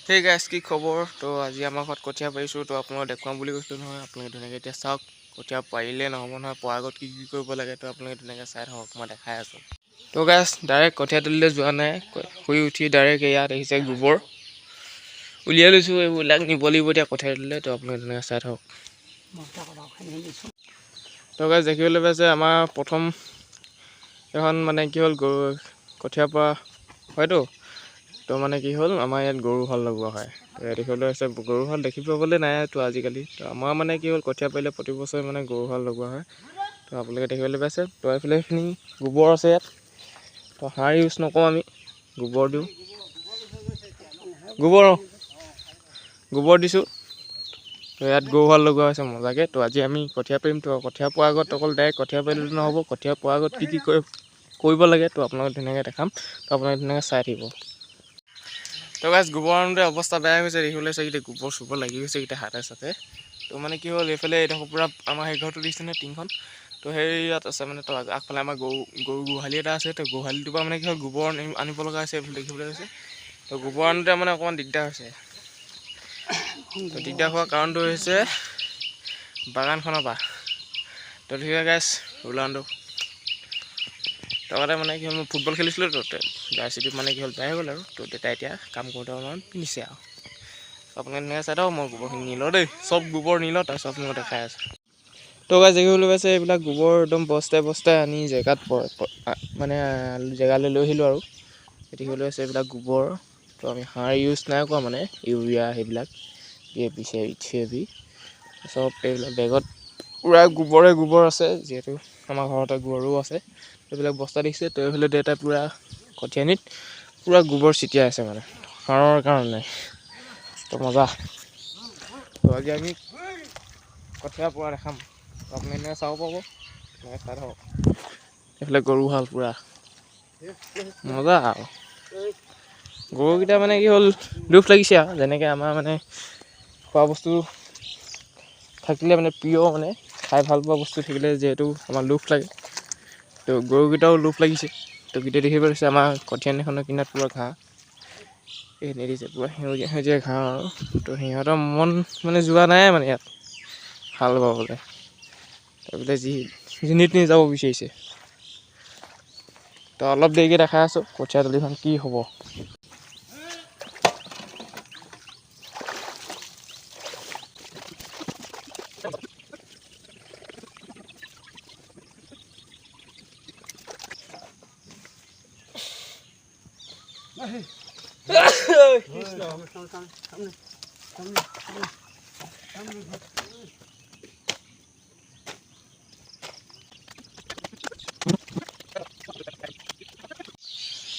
সেই গাইছ কি খবৰ? তো আজি আমাৰ ঘৰত কঠীয়া পাৰিছোঁ, তো আপোনালোকক দেখুৱাম বুলি কৈছিলোঁ নহয়। আপোনালোকে ধুনীয়াকৈ এতিয়া চাওক, কঠীয়া পাৰিলে নহ'ব নহয়, পৰাৰ আগত কি কি কৰিব লাগে, তো আপোনালোকে ধুনীয়াকৈ চাই থাকক, মই দেখাই আছোঁ। তো গাইছ ডাইৰেক্ট কঠীয়া তুলিলে যোৱা নাই, শুই উঠি ডাইৰেক্ট ইয়াত আহিছে গোবৰ উলিয়াই লৈছোঁ, এইবিলাক নিব লাগিব এতিয়া কঠীয়া তুলিলে, তো আপোনালোকে ধুনীয়াকৈ চাই থাকক। তো গাইছ দেখিবলৈ পাইছে আমাৰ প্ৰথম এখন মানে কি হ'ল, গৰু কঠীয়াৰ পৰা হয়তো, তো মানে কি হ'ল আমাৰ ইয়াত গৰু হাল লগোৱা হয়। তো দেখিবলৈ আছে গৰু হাল দেখি পাবলৈ নাই তো আজিকালি। তো আমাৰ মানে কি হ'ল কঠীয়া পাৰিলে প্ৰতি বছৰে মানে গৰু হাল লগোৱা হয়। তো আপোনালোকে দেখিবলৈ পাইছে, তো এইফালে এইখিনি গোবৰ আছে ইয়াত। তো সাৰ ইউজ নকৰোঁ আমি, গোবৰ দিওঁ, গোবৰ দিছোঁ। তো ইয়াত গৰু হাল লগোৱা হৈছে মজাকৈ। তো আজি আমি কঠীয়া পাৰিম, তো কঠীয়া পোৱাৰ আগত অকল ডাইৰেক্ট কঠীয়া পাৰিলেতো নহ'ব, কঠীয়া পোৱাৰ আগত কি কি কৰিব লাগে তো আপোনালোকে ধুনীয়াকৈ দেখাম, তো আপোনালোকে ধুনীয়াকৈ চাই থাকিব। তো গাইছ গোবৰ আনোতে অৱস্থা বেয়া হৈছে, দেখিবলৈ আছে এতিয়া গোবৰ চোবৰ লাগি গৈছে এতিয়া হাতে চাতে। তো মানে কি হ'ল এইফালে এইডোখৰ পূৰা আমাৰ সেই ঘৰটো দিছে নহয় টিংখন, তো সেই ইয়াত আছে মানে তো আগফালে আমাৰ গৰু গোহালি এটা আছে। তো গোহালিটোৰ পৰা মানে কি হ'ল গোবৰ আনিব লগা হৈছে, এইফালে দেখিবলৈ হৈছে। তো গোবৰ আনোতে মানে অকণমান দিগদাৰ হৈছে। তো দিগদাৰ হোৱাৰ কাৰণটো হৈছে বাগানখনৰ পৰা। তো ঠিক আছে গাইছ ৰুলাণ্ডো লগতে মানে কি হ'ল মই ফুটবল খেলিছিলোঁ, তো জাৰ্চিটো মানে কি হ'ল বেয়া হৈ গ'ল আৰু। তো দেউতাই এতিয়া কাম কৰোঁতে অলপমান পিন্ধিছে আৰু। আপোনালোকে ধুনীয়াকৈ চাই থাকক, মই গোবৰখিনি নি লওঁ দেই, চব গোবৰ নি লওঁ তাৰপিছত আপোনালোকক দেখাই আছোঁ। তো গাইছ দেখিবলৈ পাইছে এইবিলাক গোবৰ একদম বস্তাই বস্তাই আনি জেগাত মানে জেগালৈ লৈ আহিলোঁ আৰু। দেখিবলৈ আছে এইবিলাক গোবৰ, তো আমি সাৰ ইউজ নাই কৰা মানে ইউৰিয়া সেইবিলাক DAP চব এইবিলাক বেগত পূৰা গোবৰ আছে, যিহেতু আমাৰ ঘৰতে গৰু আছে। এইবিলাক বস্তা দেখিছে, তো এইফালে দেউতাই পূৰা কঠীয়ানিত পূৰা গোবৰ ছিটিয়াই আছে মানে সাৰৰ কাৰণে। তো মজা। তো আজি আমি কঠীয়া পৰা দেখাম, তো আপুনি এনেকৈ চাব পাব, এনেকৈ চাই থাকক। এইফালে গৰু হাল পূৰা মজা আৰু। গৰুকেইটা মানে কি হ'ল দুখ লাগিছে আৰু, যেনেকৈ আমাৰ মানে খোৱা বস্তু থাকিলে মানে প্ৰিয় মানে খাই ভাল পোৱা বস্তু থাকিলে যিহেতু আমাৰ লোভ লাগে, তো গৰুকেইটাও লোভ লাগিছে। তো গোটেই দেখিব পাৰিছে আমাৰ কঠীয়ানিখনৰ কিনাৰত পূৰা ঘাঁহ এইখিনি দিছে, পূৰা সেউজীয়া সেউজীয়া ঘাঁহ আৰু। তো সিহঁতৰ মন মানে যোৱা নাই মানে ইয়াত হাল বাবলৈ, তাৰপিছত যেনি তেনি যাব বিচাৰিছে। তো অলপ দেৰিকৈ দেখাই আছোঁ কঠীয়া তলিখন কি হ'ব।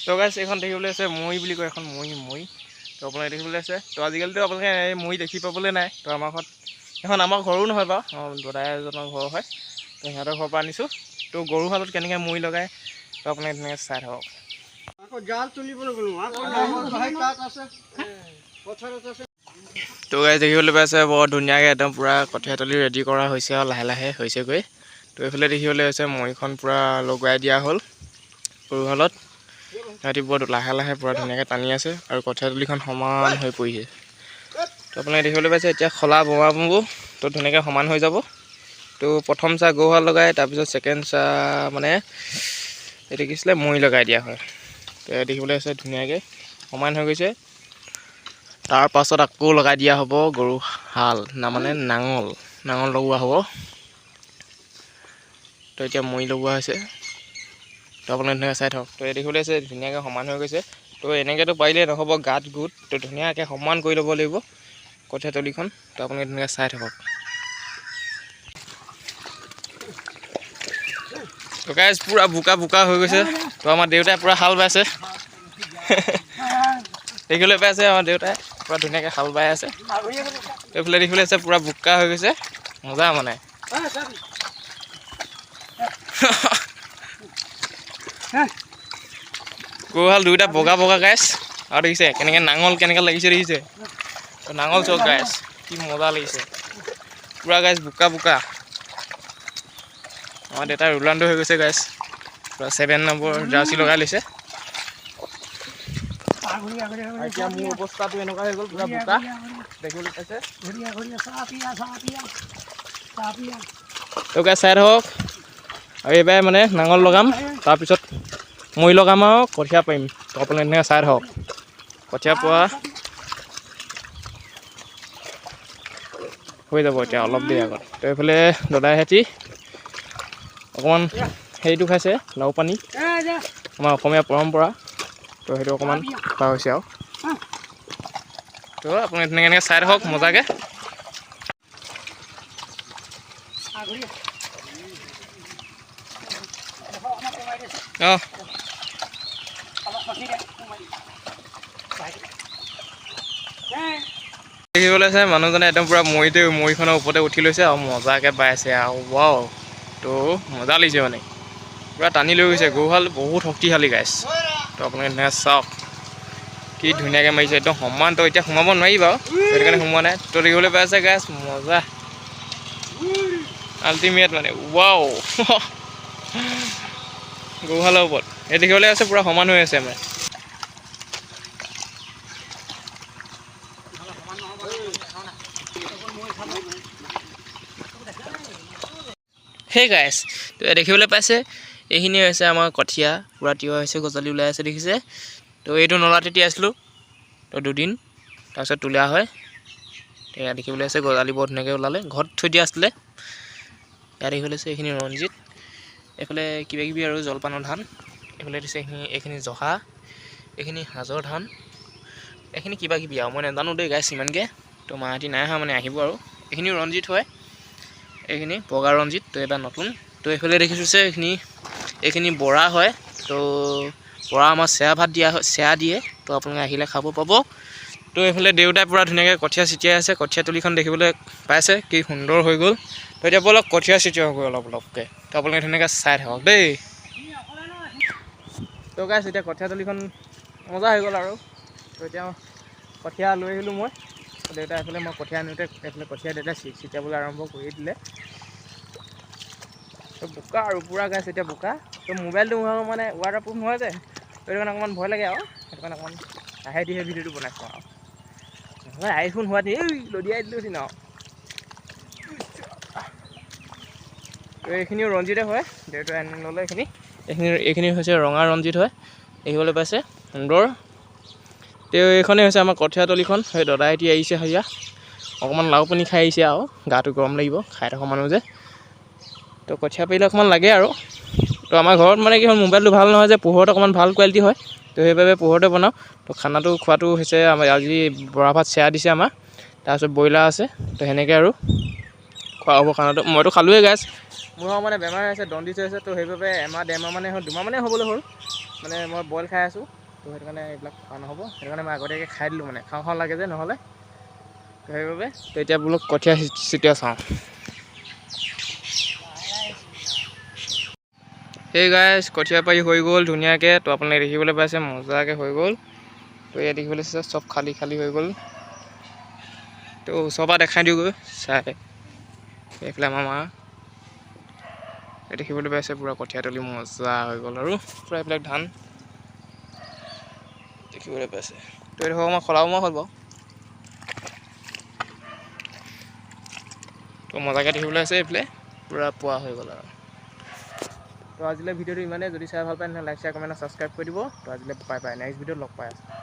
তো গাইছ এইখন দেখিবলৈ আছে মৈ বুলি কয়, এখন মৈ। তো আপোনালোকে দেখিবলৈ আছে, তো আজিকালিতো আপোনালোকে এই মৈ দেখি পাবলৈ নাই। তো আমাৰ ঘৰত এখন আমাৰ ঘৰো নহয় বাৰু, দাদা এজনৰ ঘৰ হয়। তো সিহঁতৰ ঘৰৰ পৰা আনিছোঁ। তো গৰু হালত কেনেকৈ মৈ লগায় তো আপোনালোকে ধুনীয়াকৈ চাই থাকক। তো গাইছ দেখিবলৈ পাইছে বৰ ধুনীয়াকৈ একদম পূৰা কঠীয়াতলি ৰেডি কৰা হৈছে আৰু লাহে লাহে হৈছেগৈ। তো এইফালে দেখিবলৈ হৈছে মৈখন পূৰা লগাই দিয়া হ'ল গৰু হালত। সিহঁতি বৰ লাহে লাহে পূৰা ধুনীয়াকৈ টানি আছে আৰু কঠীয়াতলিখন সমান হৈ পৰিছে। তো আপোনালোকে দেখিবলৈ পাইছে এতিয়া খলা বমাব, তো ধুনীয়াকৈ সমান হৈ যাব। তো প্ৰথম চাহ গৰু হাল লগাই, তাৰপিছত ছেকেণ্ড চাহ মানে এইটো কি আছিলে মৈ লগাই দিয়া হয়। তো দেখিবলৈ আছে ধুনীয়াকৈ সমান হৈ গৈছে। তাৰ পাছত আকৌ লগাই দিয়া হ'ব গৰু হাল, মানে নাঙল লগোৱা হ'ব। তো এতিয়া মৈ লগোৱা হৈছে, তো আপোনালোকে ধুনীয়াকৈ চাই থাকক। তো দেখিবলৈ আছে ধুনীয়াকৈ সমান হৈ গৈছে। তো এনেকৈতো পাৰিলে নহ'ব, গাঁত গোট তো ধুনীয়াকৈ সমান কৰি ল'ব লাগিব কঠীয়াতলিখন। তো আপোনালোকে ধুনীয়াকৈ চাই থাকক। তো গাইছ পূৰা বোকা হৈ গৈছে। তো আমাৰ দেউতাই পূৰা হাল বাইছে দেখিবলৈ পাইছে আমাৰ দেউতাই পূৰা ধুনীয়াকৈ হাল বাই আছে। এইফালে দেখিবলৈ আছে পূৰা বোকা হৈ গৈছে, মজা মানে। গৰু হাল দুয়োটা বগা গাইছ, আৰু দেখিছে কেনেকৈ নাঙল কেনেকৈ লাগিছে দেখিছে। তো নাঙল চক গাইছ কি মজা লাগিছে, পূৰা গাইছ বোকা। আমাৰ দেউতা ৰুলাণ্ডো হৈ গৈছে গাইছ, পূৰা 7 নম্বৰ জাৰ্চি লগাই লৈছে। এতিয়া মোৰ অৱস্থাটো এনেকুৱা হৈ গ'ল পুৰা বোকা দেখিবলৈ পাইছে তোকে চাই হওক আৰু এইবাৰ মানে নাঙল লগাম তাৰপিছত মৈ লগাম আৰু কঠীয়া পাৰিম তো আপোনালোকে এনেকৈ চাই হওক কঠীয়া পোৱা হৈ যাব এতিয়া অলপ দেৰি আগত তো এইফালে দাদাই হেঁতি অকণমান হেৰিটো খাইছে লাও পানী আমাৰ অসমীয়া পৰম্পৰা তো সেইটো অকণমান খোৱা হৈছে আৰু তো আপুনি এনেকৈ চাই থাকক মজাকৈ অঁ দেখিবলৈ আছে মানুহজনে একদম পূৰা মৈখনৰ ওপৰতে উঠি লৈছে আৰু মজাকৈ বাইছে আৰু ৱাও তো মজা লাগিছে মানে পূৰা টানি লৈ গৈছে গৰুহাল বহুত শক্তিশালী গাইছ তো আপোনালোকে এনেকৈ চাওক কি ধুনীয়াকৈ মাৰিছে একদম সমান তো এতিয়া সোমাব নোৱাৰি বাৰু সেইটো কাৰণে সোমোৱা নাই তো দেখিবলৈ পাই আছে গাইছ মজা আল্টিমেট মানে ৱাও গৰুহালৰ ওপৰত এই দেখিবলৈ আছে পূৰা সমান হৈ আছে মানে সেই গাইছ তো দেখিবলৈ পাইছে এইখিনি হৈছে আমাৰ কঠীয়া পূৰা তিয়হ হৈছে গজালি ওলাই আছে দেখিছে তো এইটো নলাত এতিয়া আছিলোঁ তো দুদিন তাৰপিছত তোলা হয় এয়া দেখিবলৈ আছে গজালি বৰ ধুনীয়াকৈ ওলালে ঘৰত থৈ দিয়া আছিলে ইয়াত দেখিবলৈ আছে এইখিনি ৰঞ্জিত এইফালে কিবাকিবি আৰু জলপানৰ ধান এইফালে দিছে এইখিনি জহা এইখিনি সাজৰ ধান এইখিনি কিবাকিবি আৰু মই নাজানো দেই গাইছ ইমানকৈ তো মাহঁতি নাই অহা মানে আহিব আৰু এইখিনি ৰঞ্জিত হয় এইখিনি বগা ৰঞ্জিত তো এবাৰ নতুন তো এইফালে দেখিছোঁ যে এইখিনি বৰা হয় তো বৰা আমাৰ চেয়া ভাত দিয়া হয় চেয়া দিয়ে তো আপোনালোকে আহিলে খাব পাব তো এইফালে দেউতাই পূৰা ধুনীয়াকৈ কঠীয়া ছটিয়াই আছে কঠীয়া তলিখন দেখিবলৈ পাইছে কি সুন্দৰ হৈ গ'ল তো এতিয়া বলক কঠীয়া ছটিওৱা হৈ গ'ল অলপকৈ তো আপোনালোকে ধুনীয়াকৈ চাই থাকক দেই তো গাইছ এতিয়া কঠীয়া তলিখন মজা হৈ গ'ল আৰু তো এতিয়া কঠীয়া লৈ আহিলোঁ মই দেউতাই এইফালে মই কঠীয়া আনোতে এইফালে কঠীয়া দেউতাই ছটিয়াবলৈ আৰম্ভ কৰি দিলে তো বোকা আৰু পূৰা গাইছ এতিয়া বোকা তো মোবাইলটো মানে ৱাটাৰপ্ৰুফ নহয় যে তো সেইটো কাৰণে অকণমান ভয় লাগে আৰু সেইটো কাৰণে অকণমান লাহে ধীৰে ভিডিঅ'টো বনাইছোঁ আৰু নহ'লে আইফোন হোৱাতে লদিয়াই দিলোঁ চিন আৰু তো এইখিনিও ৰঞ্জিতে হয় দেউতাই আনি ল'লে এইখিনি হৈছে ৰঙা ৰঞ্জিত হয় দেখিবলৈ পাইছে সুন্দৰ তো এইখনেই হৈছে আমাৰ কঠীয়া তলিখন সেই দাদাই এতিয়া আহিছে সেয়া অকণমান লাও পানী খাই আহিছে আৰু গাটো গৰম লাগিব খাই থকা মানুহ যে তো কঠীয়া পাৰিলে অকণমান লাগে আৰু তো আমাৰ ঘৰত মানে কি হ'ল মোবাইলটো ভাল নহয় যে পোহৰত অকণমান ভাল কোৱালিটি হয় তো সেইবাবে পোহৰতে বনাওঁ তো খানাটো খোৱাটো হৈছে আমাৰ আজি বৰা ভাত চেয়া দিছে আমাৰ তাৰপিছত ব্ৰইলাৰ আছে তো সেনেকৈ আৰু খোৱা হ'ব খানাটো মইতো খালোঁৱেই গাইছ মোৰ মানে বেমাৰ হৈছে দণ্ডিছ হৈছে তো সেইবাবে এমাহ ডেৰমাহ মানে হ'ল দুমাহ হ'বলৈ হ'ল মানে মই বইল খাই আছোঁ তো সেইটো কাৰণে এইবিলাক খোৱা নহ'ব সেইটো কাৰণে মই আগতীয়াকৈ খাই দিলোঁ মানে খাওঁ লাগে যে নহ'লে তো সেইবাবে তো এতিয়া বোলো কঠীয়া ছটিয়াই চাওঁ সেই গাইছ কঠীয়া পাৰি হৈ গ'ল ধুনীয়াকৈ তো আপোনালোকে দেখিবলৈ পাইছে মজাকৈ হৈ গ'ল তো ইয়াত দেখিবলৈ পাইছে চব খালী হৈ গ'ল তো ওচৰৰ পৰা দেখাই দিওঁগৈ চাই এইফালে আমাৰ মা দেখিবলৈ পাইছে পূৰা কঠীয়া তলি মজা হৈ গ'ল আৰু পূৰা এইবিলাক ধান দেখিবলৈ পাইছে তো এইটো আমাৰ খলাব হ'ল বাৰু তো মজাকৈ দেখিবলৈ আছে এইফালে পূৰা পোৱা হৈ গ'ল আৰু তো আজিলৈ ভিডিঅ'টো ইমানেই যদি চাই ভাল পায় তেনেহ'লে লাইক শ্বেয়াৰ কমেণ্ট ছাবস্ক্ৰাইব কৰি দিব তো আজিলৈ বাই বাই নেক্সট ভিডিঅ'ত লগ পাই আছোঁ